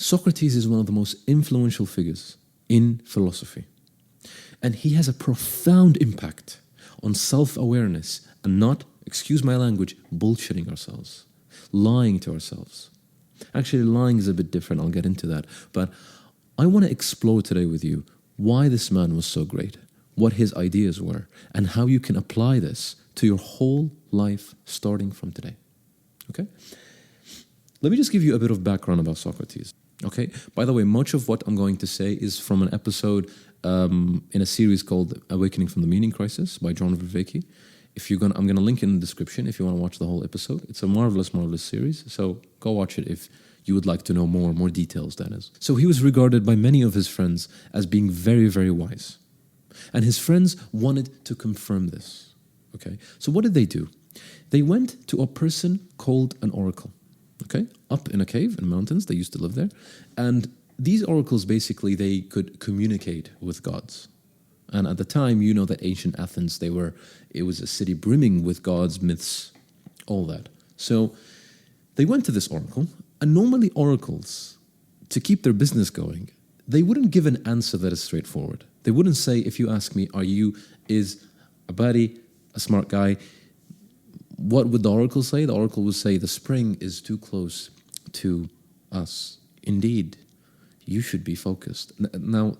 Socrates is one of the most influential figures in philosophy. And he has a profound impact on self-awareness and not, excuse my language, bullshitting ourselves, lying to ourselves. Actually, lying is a bit different, I'll get into that. But I want to explore today with you why this man was so great, what his ideas were, and how you can apply this to your whole life starting from today. Okay? Let me just give you a bit of background about Socrates. Okay? By the way, much of what I'm going to say is from an episode in a series called Awakening from the Meaning Crisis by 𝘠𝘪𝘵𝘮𝑒. I'm going to link in the description if you want to watch the whole episode. It's a marvelous, marvelous series. So go watch it if you would like to know more details, that is. So he was regarded by many of his friends as being very, very wise. And his friends wanted to confirm this. Okay? So what did they do? They went to a person called an oracle. Okay? Up in a cave in mountains, they used to live there. And these oracles, basically, they could communicate with gods. And at the time, you know that ancient Athens, it was a city brimming with gods, myths, all that. So they went to this oracle, and normally oracles, to keep their business going, they wouldn't give an answer that is straightforward. They wouldn't say, if you ask me, is a buddy, a smart guy, what would the oracle say? The oracle would say, the spring is too close to us. Indeed, you should be focused. Now,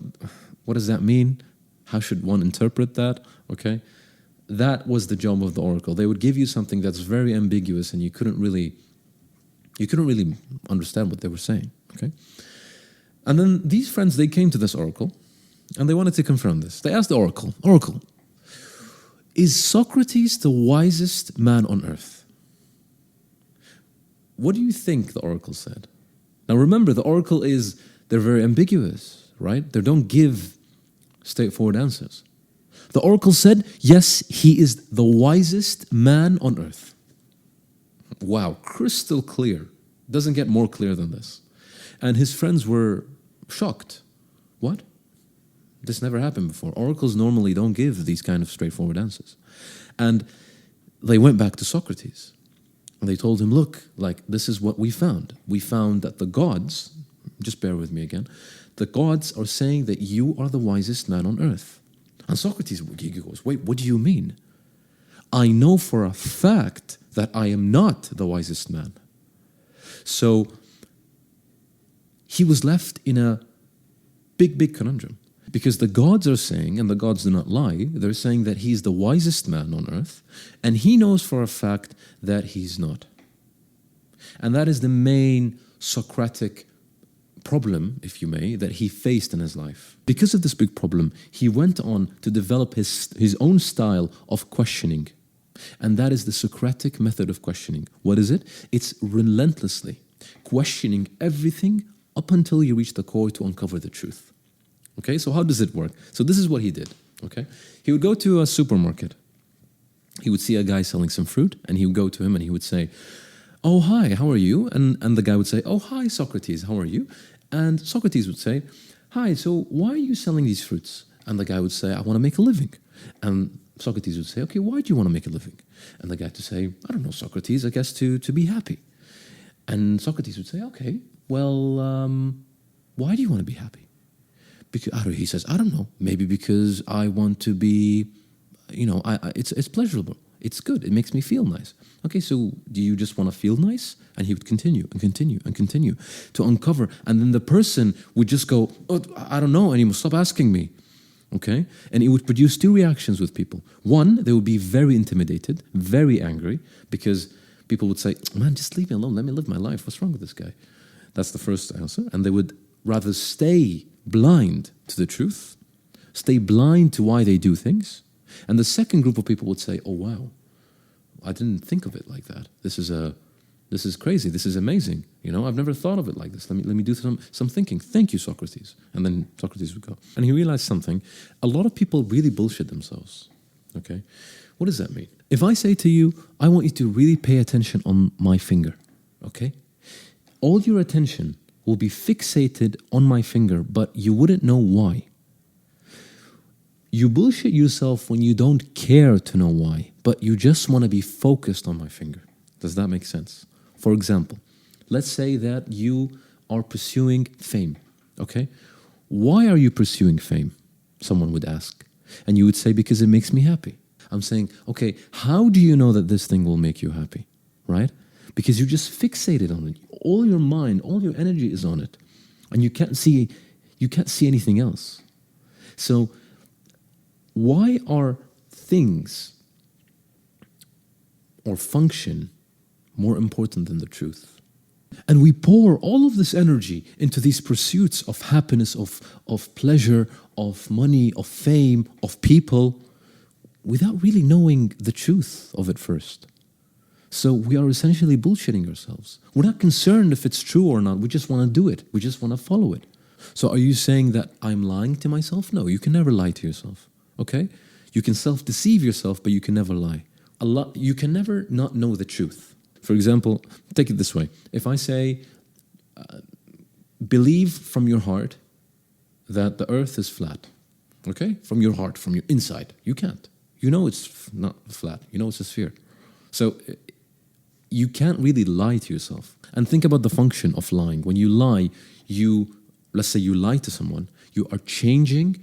what does that mean? How should one interpret that? Okay, that was the job of the oracle. They would give you something that's very ambiguous, and you couldn't really understand what they were saying. Okay, and then these friends, they came to this oracle, and they wanted to confirm this. They asked the oracle, is Socrates the wisest man on earth? What do you think the oracle said? Now remember, the oracle they're very ambiguous, right? They don't give straightforward answers. The oracle said, yes, he is the wisest man on earth. Wow, crystal clear. Doesn't get more clear than this. And his friends were shocked. What? This never happened before. Oracles normally don't give these kind of straightforward answers. And they went back to Socrates. And they told him, look, this is what we found. We found that the gods, just bear with me again, the gods are saying that you are the wisest man on earth. And Socrates goes, wait, what do you mean? I know for a fact that I am not the wisest man. So he was left in a big conundrum. Because the gods are saying, and the gods do not lie, they're saying that he's the wisest man on earth, and he knows for a fact that he's not. And that is the main Socratic problem, if you may, that he faced in his life. Because of this big problem, he went on to develop his own style of questioning. And that is the Socratic method of questioning. What is it? It's relentlessly questioning everything up until you reach the core to uncover the truth. Okay, so how does it work? So this is what he did, okay? He would go to a supermarket. He would see a guy selling some fruit, and he would go to him and he would say, oh, hi, how are you? And the guy would say, oh, hi, Socrates, how are you? And Socrates would say, hi, so why are you selling these fruits? And the guy would say, I want to make a living. And Socrates would say, okay, why do you want to make a living? And the guy would say, I don't know, Socrates, I guess to be happy. And Socrates would say, okay, well, why do you want to be happy? Because he says, I don't know, maybe because I want to be, it's pleasurable. It's good. It makes me feel nice. Okay, so do you just want to feel nice? And he would continue and continue and continue to uncover. And then the person would just go, oh, I don't know anymore. Stop asking me. Okay? And it would produce two reactions with people. One, they would be very intimidated, very angry, because people would say, man, just leave me alone. Let me live my life. What's wrong with this guy? That's the first answer. And they would rather stay blind to the truth, stay blind to why they do things. And the second group of people would say, oh, wow, I didn't think of it like that. This is crazy. This is amazing. I've never thought of it like this. Let me do some thinking. Thank you, Socrates. And then Socrates would go. And he realized something. A lot of people really bullshit themselves. Okay? What does that mean? If I say to you, I want you to really pay attention on my finger, okay? All your attention will be fixated on my finger, but you wouldn't know why. You bullshit yourself when you don't care to know why, but you just want to be focused on my finger. Does that make sense? For example, let's say that you are pursuing fame, okay? Why are you pursuing fame? Someone would ask. And you would say, because it makes me happy. I'm saying, okay, how do you know that this thing will make you happy, right? Because you're just fixated on it. All your mind, all your energy is on it. And you can't see anything else. So why are things or function more important than the truth? And we pour all of this energy into these pursuits of happiness, of pleasure, of money, of fame, of people, without really knowing the truth of it first. So we are essentially bullshitting ourselves. We're not concerned if it's true or not. We just want to do it. We just want to follow it. So are you saying that I'm lying to myself? No, you can never lie to yourself, okay? You can self-deceive yourself, but you can never lie. You can never not know the truth. For example, take it this way. If I say, believe from your heart that the earth is flat, okay? From your heart, from your inside. You can't. You know it's not flat. You know it's a sphere. So you can't really lie to yourself. And think about the function of lying. When you lie, let's say you lie to someone, you are changing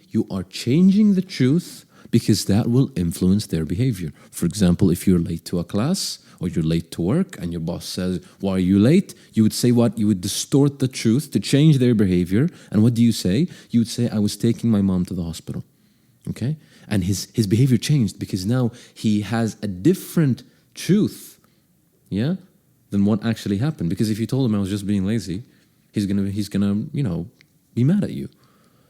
the truth because that will influence their behavior. For example, if you're late to a class or you're late to work and your boss says, why are you late? You would say what? You would distort the truth to change their behavior. And what do you say? You would say, I was taking my mom to the hospital. Okay? And his behavior changed because now he has a different truth, yeah, than what actually happened. Because if you told him I was just being lazy, he's gonna, be mad at you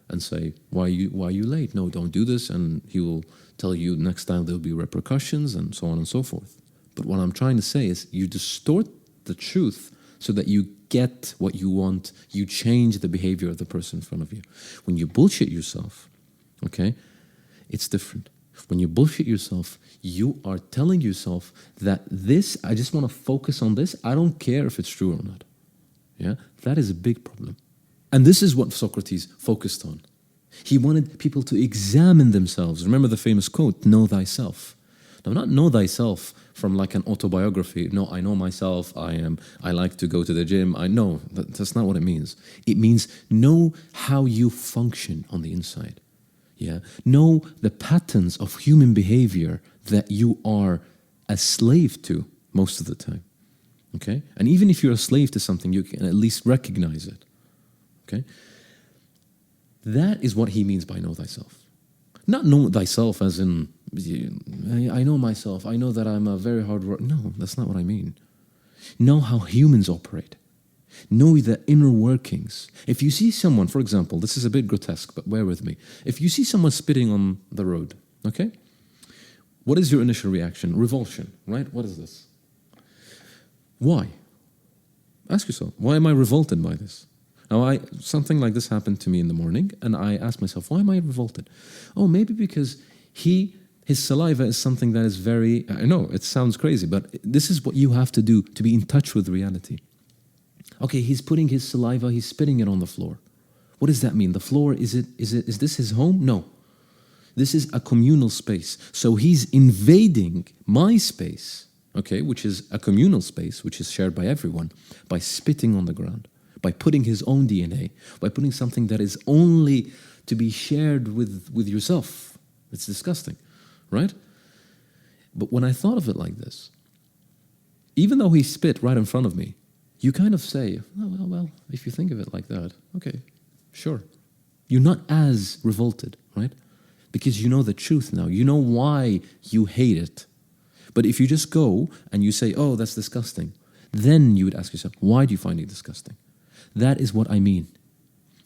and say, why are you late? No, don't do this. And he will tell you next time there'll be repercussions and so on and so forth. But what I'm trying to say is you distort the truth so that you get what you want. You change the behavior of the person in front of you. When you bullshit yourself, okay, it's different. When you bullshit yourself, you are telling yourself that this, I just want to focus on this. I don't care if it's true or not. Yeah, that is a big problem. And this is what Socrates focused on. He wanted people to examine themselves. Remember the famous quote, know thyself. Now, not know thyself from like an autobiography. No, I know myself. I like to go to the gym. That's not what it means. It means know how you function on the inside. Yeah, know the patterns of human behavior that you are a slave to most of the time. Okay, and even if you're a slave to something, you can at least recognize it. Okay, that is what he means by know thyself. Not know thyself as in I know myself. I know that I'm a very hard worker. No, that's not what I mean. Know how humans operate. Know the inner workings. If you see someone, for example, this is a bit grotesque, but bear with me. If you see someone spitting on the road, okay? What is your initial reaction? Revulsion, right? What is this? Why? Ask yourself, why am I revolted by this? Now, something like this happened to me in the morning, and I asked myself, why am I revolted? Oh, maybe because his saliva is something that is very, I know, it sounds crazy, but this is what you have to do to be in touch with reality. Okay, he's putting his saliva, he's spitting it on the floor. What does that mean? The floor, is this his home? No. This is a communal space. So he's invading my space, okay, which is a communal space, which is shared by everyone, by spitting on the ground, by putting his own DNA, by putting something that is only to be shared with yourself. It's disgusting, right? But when I thought of it like this, even though he spit right in front of me, you kind of say, oh, well, if you think of it like that, okay, sure. You're not as revolted, right? Because you know the truth now. You know why you hate it. But if you just go and you say, oh, that's disgusting, then you would ask yourself, why do you find it disgusting? That is what I mean.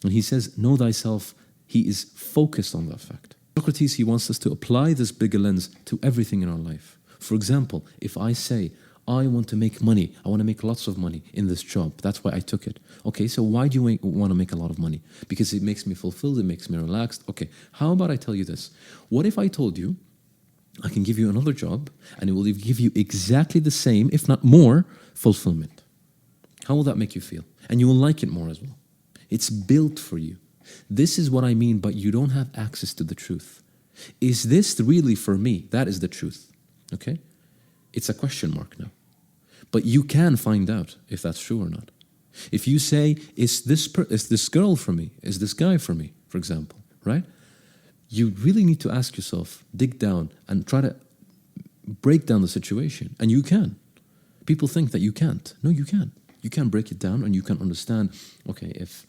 And he says, know thyself. He is focused on that fact. Socrates, he wants us to apply this bigger lens to everything in our life. For example, if I say, I want to make money. I want to make lots of money in this job. That's why I took it. Okay, so why do you want to make a lot of money? Because it makes me fulfilled, it makes me relaxed. Okay, how about I tell you this? What if I told you I can give you another job and it will give you exactly the same, if not more, fulfillment? How will that make you feel? And you will like it more as well. It's built for you. This is what I mean, but you don't have access to the truth. Is this really for me? That is the truth. Okay? It's a question mark now. But you can find out if that's true or not. If you say, is this girl for me? Is this guy for me? For example, right? You really need to ask yourself, dig down and try to break down the situation. And you can. People think that you can't. No, you can. You can break it down and you can understand, okay, if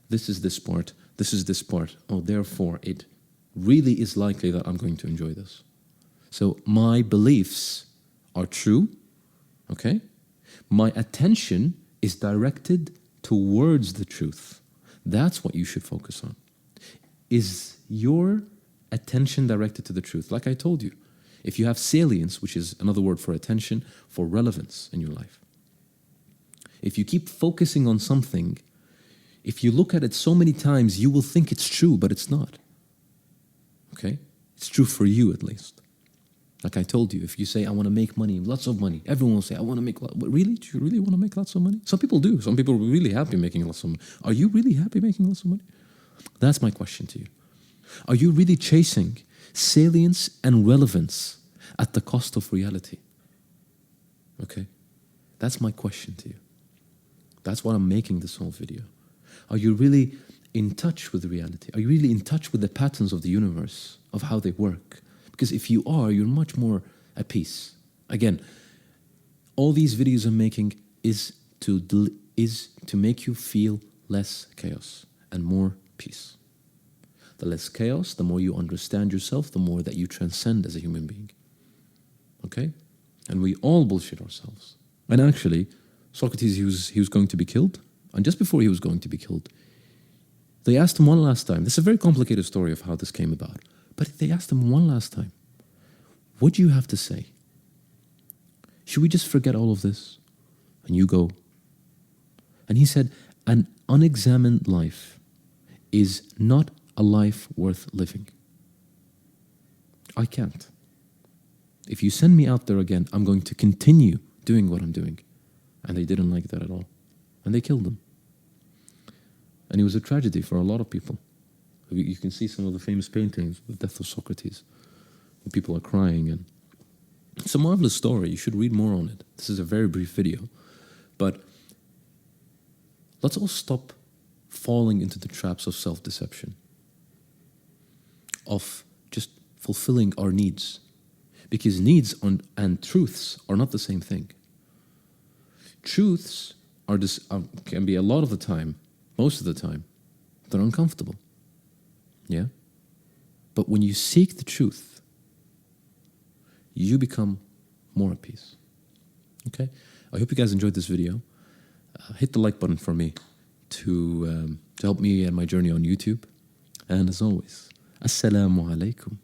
this is this part, this is this part, oh, therefore it really is likely that I'm going to enjoy this. So my beliefs are true, okay? My attention is directed towards the truth. That's what you should focus on. Is your attention directed to the truth? Like I told you, if you have salience, which is another word for attention, for relevance in your life. If you keep focusing on something, if you look at it so many times, you will think it's true, but it's not. Okay? It's true for you at least. Like I told you, if you say, I want to make money, lots of money, everyone will say, I want to make lots. Really? Do you really want to make lots of money? Some people do. Some people are really happy making lots of money. Are you really happy making lots of money? That's my question to you. Are you really chasing salience and relevance at the cost of reality? Okay? That's my question to you. That's why I'm making this whole video. Are you really in touch with reality? Are you really in touch with the patterns of the universe, of how they work? Because if you are, you're much more at peace. Again, all these videos I'm making is to make you feel less chaos and more peace. The less chaos, the more you understand yourself, the more that you transcend as a human being. Okay? And we all bullshit ourselves. And actually, Socrates, he was going to be killed. And just before he was going to be killed, they asked him one last time. This is a very complicated story of how this came about. But they asked him one last time, what do you have to say? Should we just forget all of this? And you go. And he said, an unexamined life is not a life worth living. I can't. If you send me out there again, I'm going to continue doing what I'm doing. And they didn't like that at all. And they killed him. And it was a tragedy for a lot of people. You can see some of the famous paintings, the death of Socrates. People are crying. And it's a marvelous story. You should read more on it. This is a very brief video. But let's all stop falling into the traps of self-deception, of just fulfilling our needs. Because needs and truths are not the same thing. Truths can be a lot of the time, most of the time, they're uncomfortable. Yeah? But when you seek the truth, you become more at peace. Okay? I hope you guys enjoyed this video. Hit the like button for me to help me and my journey on YouTube. And as always, Assalamu alaikum